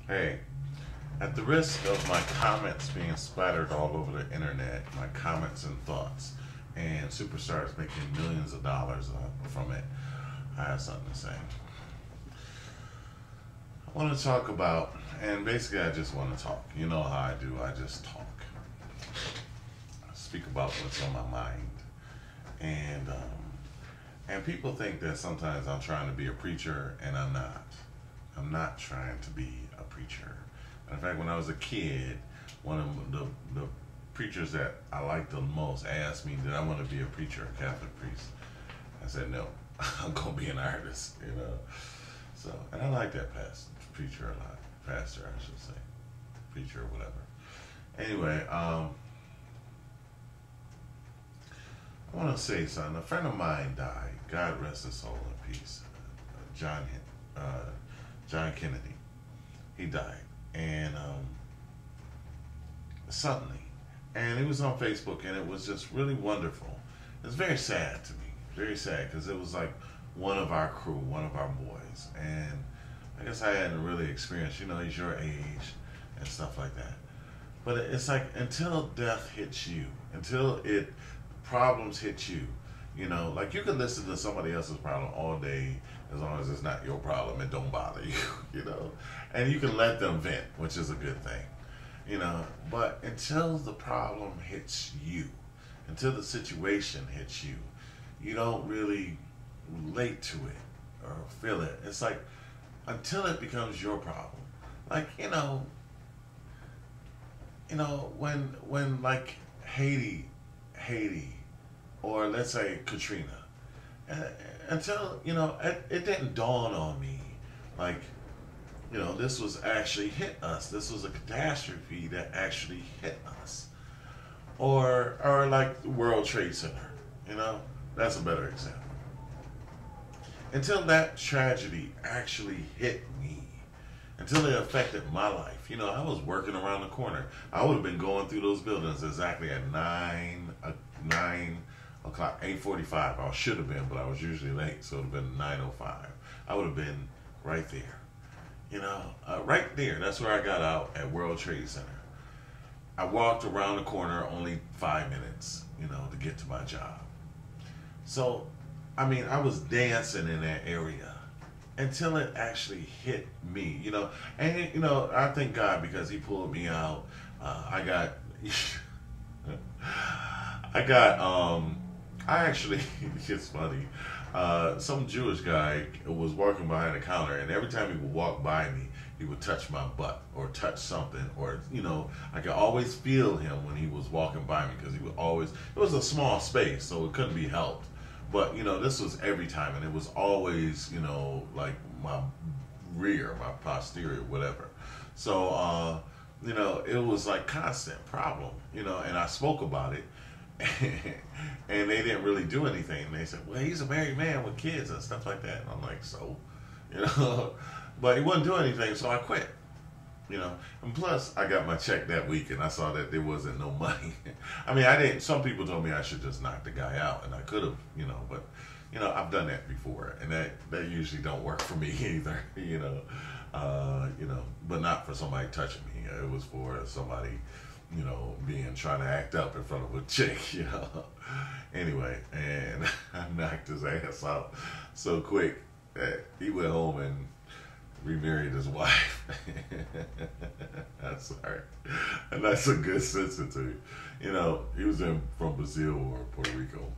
Hey, at the risk of my comments being splattered all over the internet, my comments and thoughts, and superstars making millions of dollars from it, I have something to say. I want to talk about, and basically, I just want to talk. You know how I do, I just talk. I speak about what's on my mind. And, um, and people think that sometimes I'm trying to be a preacher, and I'm not. I'm not trying to be a preacher. In fact, when I was a kid, one of the preachers that I liked the most asked me, did I want to be a preacher, a Catholic priest? I said, no, I'm going to be an artist, you know. So, and I like that preacher a lot. Pastor, I should say. Preacher or whatever. Anyway, I want to say something. A friend of mine died. God rest his soul in peace. John, uh, John Kennedy. He died. And suddenly, and it was on Facebook, and it was just really wonderful. It was very sad to me, very sad, because it was like one of our crew, one of our boys, and I guess I hadn't really experienced, he's your age and stuff like that. But it's like until death hits you, until it problems hit you, like you can listen to somebody else's problem all day as long as it's not your problem, it don't bother you, and you can let them vent, which is a good thing. But until the problem hits you, until the situation hits you, you don't really relate to it or feel it. It's like until it becomes your problem. Like, when like Haiti, or let's say Katrina, uh, until, it didn't dawn on me, like, this was actually hit us. This was a catastrophe that actually hit us. Or like the World Trade Center, that's a better example. Until that tragedy actually hit me, until it affected my life. I was working around the corner. I would have been going through those buildings exactly at 9 o'clock, 8:45. I should have been, but I was usually late, so it would have been 9:05. I would have been right there. Right there. That's where I got out at World Trade Center. I walked around the corner only 5 minutes, to get to my job. So, I mean, I was dancing in that area until it actually hit me, And, I thank God because He pulled me out. I got, I got, I actually, it's funny. Some Jewish guy was working behind the counter, and every time he would walk by me, he would touch my butt or touch something, or I could always feel him when he was walking by me because he would always. It was a small space, so it couldn't be helped. But this was every time, and it was always like my rear, my posterior, whatever. So it was like constant problem, and I spoke about it. And they didn't really do anything. They said, well, he's a married man with kids and stuff like that. And I'm like, so, you know, but he wouldn't do anything, so I quit. And plus I got my check that week and I saw that there wasn't no money. I mean, I didn't. Some people told me I should just knock the guy out, and I could have, but I've done that before, and that usually don't work for me either. But not for somebody touching me. It was for somebody being trying to act up in front of a chick. Anyway, and I knocked his ass out so quick that he went home and remarried his wife. I'm sorry. And that's a good substitute. He was from Brazil or Puerto Rico.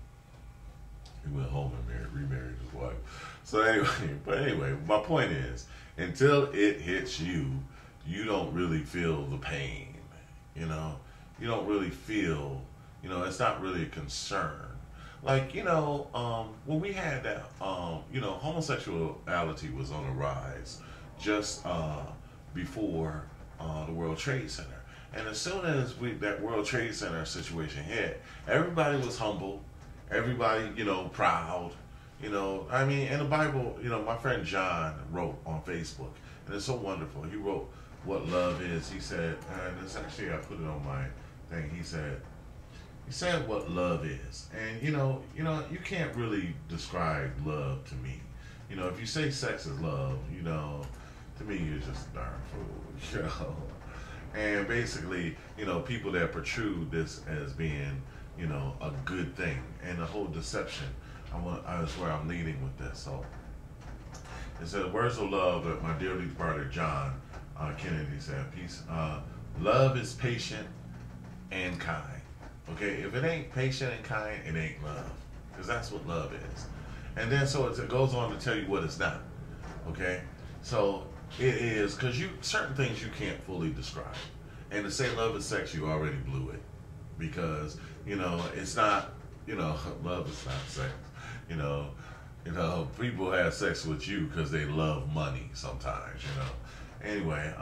He went home and remarried his wife. So anyway, my point is, until it hits you, you don't really feel the pain. You don't really feel, it's not really a concern. Like, when we had that, homosexuality was on the rise just before the World Trade Center. And as soon as that World Trade Center situation hit, everybody was humble, everybody, proud. I mean, in the Bible, my friend John wrote on Facebook, and it's so wonderful. He wrote what love is. He said, and it's actually, I put it on my thing. He said what love is. And, you can't really describe love to me. If you say sex is love, to me, you're just a darn fool, you know. And basically, people that protrude this as being, a good thing, and the whole deception. That's where I'm leading with this. So it said, "Words of love that my dearly departed John Kennedy said. Peace. Love is patient and kind. Okay, if it ain't patient and kind, it ain't love, because that's what love is. And then so it goes on to tell you what it's not. Okay, so it is, because certain things you can't fully describe, and to say love is sex, you already blew it, because it's not. Love is not sex. People have sex with you because they love money sometimes. Anyway,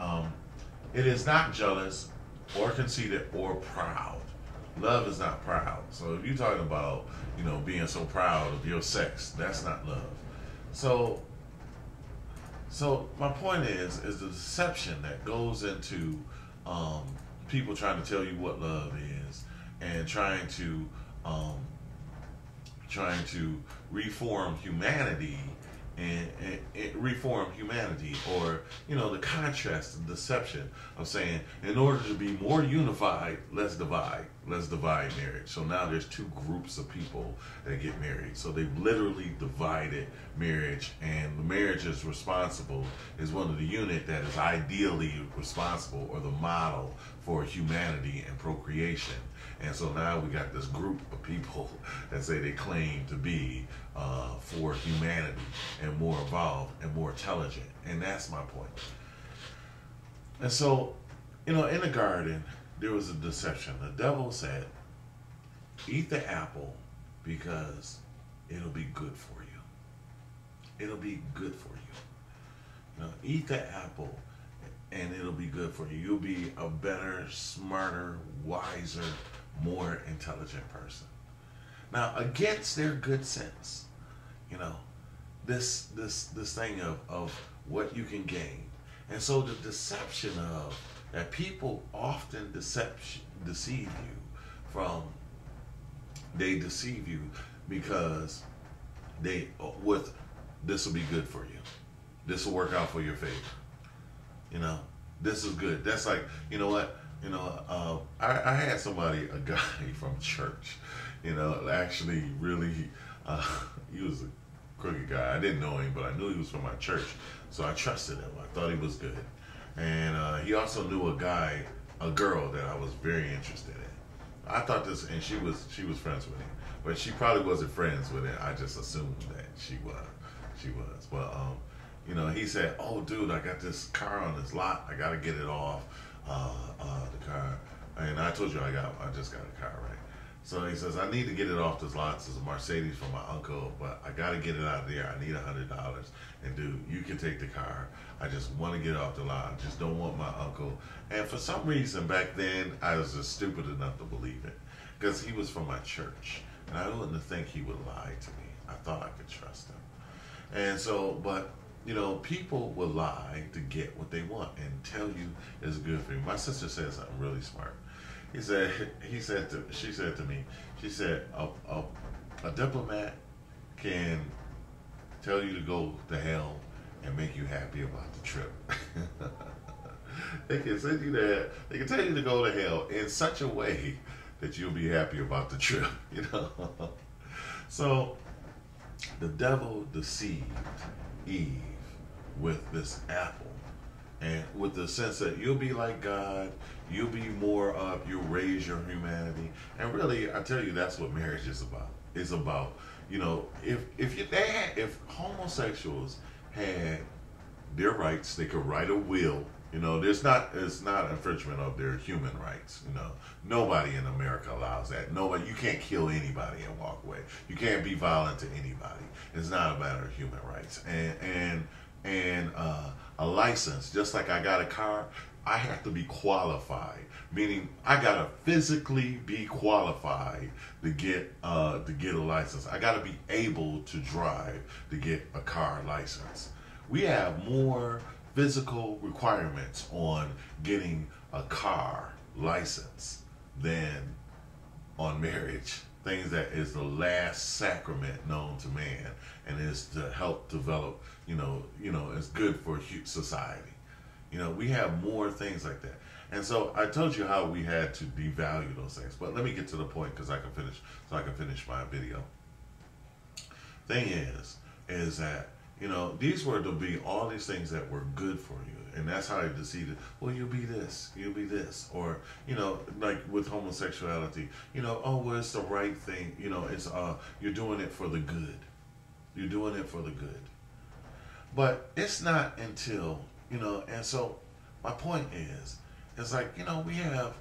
it is not jealous or conceited or proud. Love is not proud. So if you're talking about, being so proud of your sex, that's not love. So my point is the deception that goes into people trying to tell you what love is, and trying to reform humanity, and reform humanity, or the contrast, the deception of saying, in order to be more unified, let's divide marriage. So now there's two groups of people that get married. So they've literally divided marriage, and the marriage is one of the unit that is ideally responsible, or the model for humanity and procreation. And so now we got this group of people that say they claim to be for humanity, and more evolved and more intelligent. And that's my point. And so, in the garden, there was a deception. The devil said, eat the apple because it'll be good for you. It'll be good for you. Eat the apple and it'll be good for you. You'll be a better, smarter, wiser, more intelligent person. Now, against their good sense, this thing of what you can gain. And so the deception of that, people often deceive you because this will be good for you. This will work out for your favor. This is good. That's like, what? I had a guy from church, actually really, he was a crooked guy. I didn't know him, but I knew he was from my church, so I trusted him. I thought he was good. And he also knew a girl that I was very interested in. I thought this, and she was friends with him, but she probably wasn't friends with him. I just assumed that she was. But he said, "Oh, dude, I got this car on this lot. I got to get it off the car." And I told you I just got a car, right? So he says, "I need to get it off this lot. This is a Mercedes from my uncle, but I got to get it out of there. I need $100. And dude, you can take the car. I just want to get it off the lot. I just don't want my uncle." And for some reason back then, I was just stupid enough to believe it, because he was from my church, and I wouldn't think he would lie to me. I thought I could trust him. And so, but people will lie to get what they want and tell you it's good for you. My sister said something really smart. She said to me, a diplomat can tell you to go to hell and make you happy about the trip. They can send you there. They can tell you to go to hell in such a way that you'll be happy about the trip. So the devil deceived Eve with this apple, and with the sense that you'll be like God, you'll be more up, you'll raise your humanity. And really, I tell you, that's what marriage is about. It's about, if homosexuals had their rights, they could write a will. It's not infringement of their human rights. Nobody in America allows that. Nobody, you can't kill anybody and walk away. You can't be violent to anybody. It's not a matter of human rights. And a license, just like I got a car, I have to be qualified. Meaning, I gotta physically be qualified to get a license. I gotta be able to drive to get a car license. We have more physical requirements on getting a car license than on marriage. Things that is the last sacrament known to man, and is to help develop, it's good for society. We have more things like that. And so I told you how we had to devalue those things. But let me get to the point because I can finish my video. Thing is that, these were to be all these things that were good for you. And that's how they deceived it. Well, you'll be this. Or, like with homosexuality, oh, well, it's the right thing. It's, you're doing it for the good. You're doing it for the good. But it's not until, and so my point is, it's like, we have,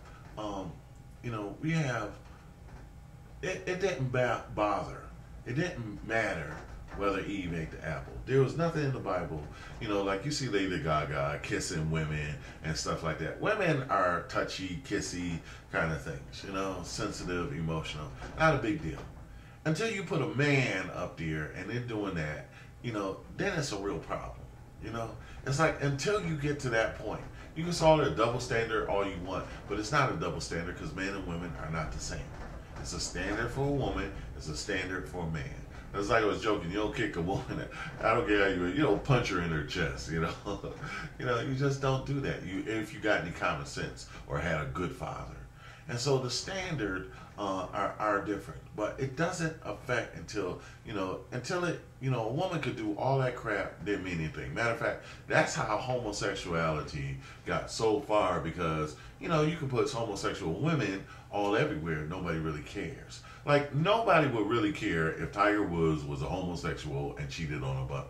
it didn't bother. It didn't matter whether Eve ate the apple. There was nothing in the Bible, like you see Lady Gaga kissing women and stuff like that. Women are touchy, kissy kind of things, sensitive, emotional. Not a big deal. Until you put a man up there and they're doing that, then it's a real problem. It's like until you get to that point, you can call it a double standard all you want, but it's not a double standard because men and women are not the same. It's a standard for a woman, it's a standard for a man. It's like I was joking, you don't kick a woman, I don't care how you don't punch her in her chest, you just don't do that. If you got any common sense or had a good father. And so the standard are different, but it doesn't affect until a woman could do all that crap, didn't mean anything. Matter of fact, that's how homosexuality got so far because, you can put homosexual women all everywhere. Nobody really cares. Like, nobody would really care if Tiger Woods was a homosexual and cheated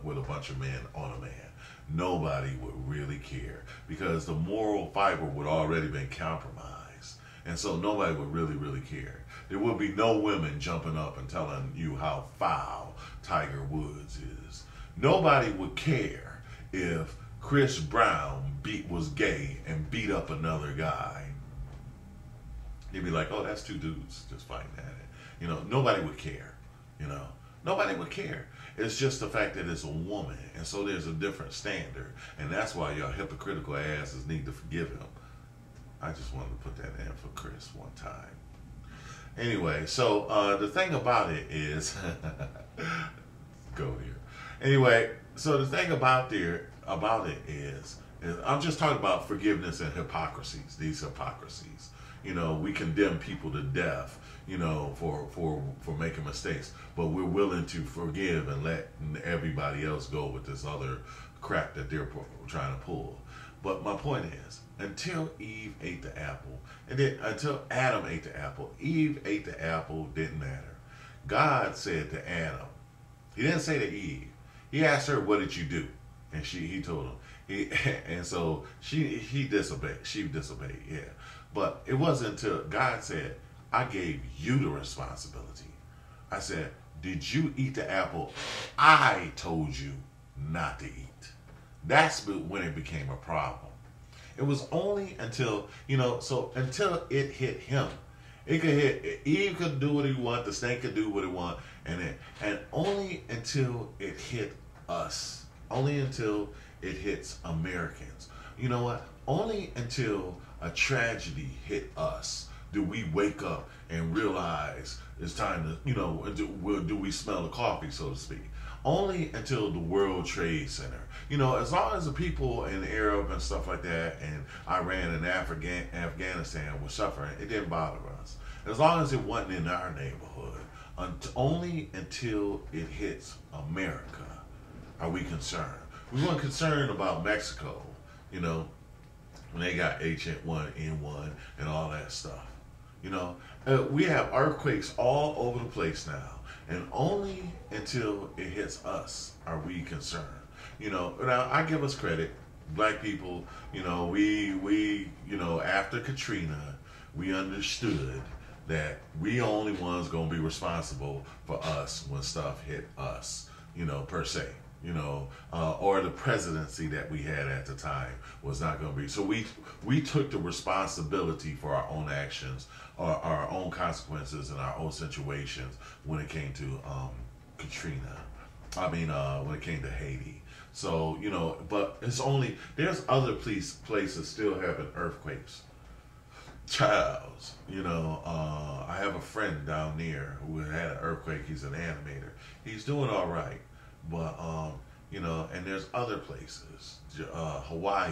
with a bunch of men on a man. Nobody would really care because the moral fiber would already been compromised. And so nobody would really, really care. There would be no women jumping up and telling you how foul Tiger Woods is. Nobody would care if Chris Brown was gay and beat up another guy. They'd be like, oh, that's two dudes just fighting at it. Nobody would care. Nobody would care. It's just the fact that it's a woman. And so there's a different standard. And that's why y'all hypocritical asses need to forgive him. I just wanted to put that in for Chris one time. Anyway, so the thing about it is, go here. Anyway, so the thing about it is I'm just talking about forgiveness and hypocrisies. These hypocrisies, we condemn people to death, for making mistakes, but we're willing to forgive and let everybody else go with this other crap that they're trying to pull. But my point is, until Eve ate the apple, and then until Adam ate the apple, Eve ate the apple, didn't matter. God said to Adam, he didn't say to Eve. He asked her, what did you do? And he told him. And so he disobeyed. She disobeyed, yeah. But it wasn't until God said, I gave you the responsibility. I said, did you eat the apple I told you not to eat? That's when it became a problem. It was only until, until it hit him. It could hit, Eve could do what he want, the snake could do what it want, and only until it hit us. Only until it hits Americans. You know what? Only until a tragedy hit us do we wake up and realize it's time to, do we smell the coffee, so to speak. Only until the World Trade Center. As long as the people in Europe and stuff like that and Iran and Afghanistan were suffering, it didn't bother us. As long as it wasn't in our neighborhood. Only until it hits America are we concerned. We weren't concerned about Mexico, when they got H1N1 and all that stuff. We have earthquakes all over the place now. And only until it hits us are we concerned. Now I give us credit, black people, we after Katrina, we understood that we only ones gonna be responsible for us when stuff hit us, per se. Or the presidency that we had at the time was not going to be. So we took the responsibility for our own actions, or our own consequences, and our own situations when it came to Katrina. When it came to Haiti. So but there's other places still having earthquakes. Charles, I have a friend down there who had an earthquake. He's an animator. He's doing all right. But, and there's other places, Hawaii,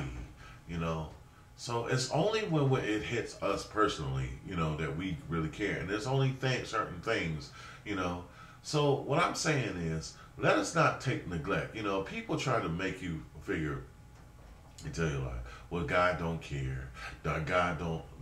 you know. So it's only when it hits us personally, you know, that we really care. And there's only certain things, you know. So what I'm saying is, let us not take neglect. You know, people try to make you figure and tell you like, well, God don't care. God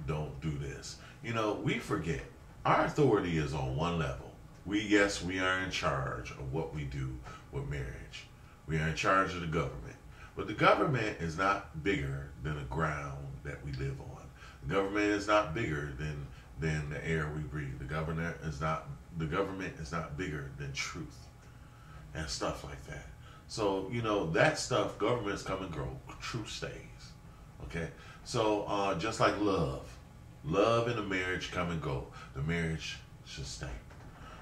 don't do this. You know, we forget our authority is on one level. We are in charge of what we do with marriage. We are in charge of the government. But the government is not bigger than the ground that we live on. The government is not bigger than the air we breathe. The government is not bigger than truth and stuff like that. So, you know, that stuff, governments come and go, truth stays. Okay? So, just like love in a marriage come and go. The marriage should stay.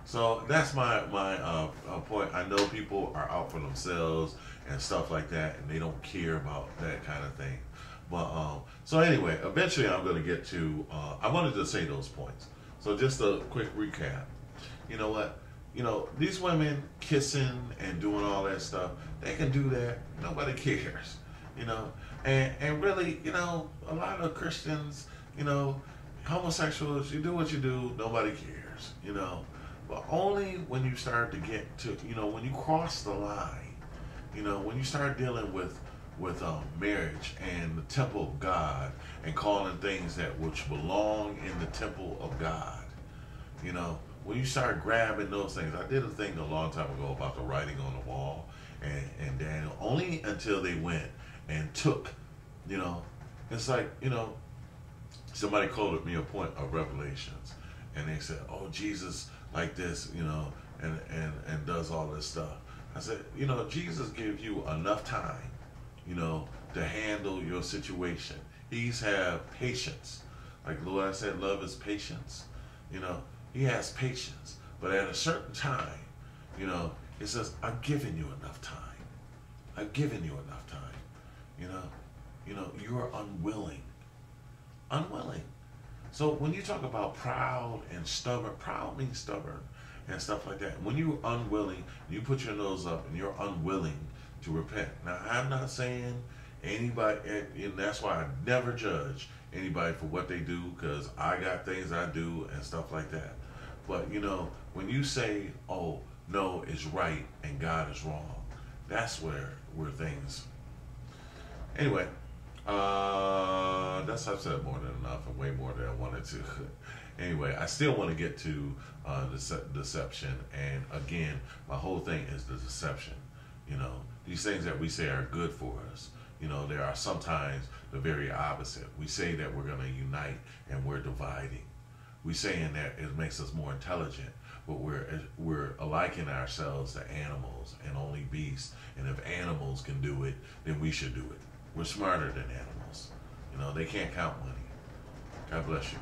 So that's my point. I know people are out for themselves and stuff like that, and they don't care about that kind of thing. But so anyway, eventually I'm going to get to. I wanted to say those points. So just a quick recap. You know what? You know, these women kissing and doing all that stuff, they can do that. Nobody cares. You know, and really, you know, a lot of Christians, you know, homosexuals, you do what you do, nobody cares. You know. But only when you start to get to, you know, when you cross the line, you know, when you start dealing with marriage and the temple of God and calling things that which belong in the temple of God, you know, when you start grabbing those things. I did a thing a long time ago about the writing on the wall and Daniel, only until they went and took, you know, it's like, you know, somebody quoted me a point of Revelations and they said, oh, Jesus like this, you know, and does all this stuff. I said, you know, Jesus gives you enough time, you know, to handle your situation. He's have patience. Like the Lord said, love is patience. You know, he has patience. But at a certain time, you know, it says, I've given you enough time. I've given you enough time. You know, you're unwilling. Unwilling. So when you talk about proud and stubborn, proud means stubborn and stuff like that. When you're unwilling, you put your nose up and you're unwilling to repent. Now, I'm not saying anybody, and that's why I never judge anybody for what they do, because I got things I do and stuff like that. But, you know, when you say, oh, no, it's right and God is wrong, that's where things... Anyway, I've said more than enough and way more than I wanted to. Anyway, I still want to get to deception. And again, my whole thing is the deception. You know, these things that we say are good for us, you know, there are sometimes the very opposite. We say that we're going to unite and we're dividing. We're saying that it makes us more intelligent, but we're likening ourselves to animals and only beasts. And if animals can do it, then we should do it. We're smarter than animals. You know, they can't count money. God bless you.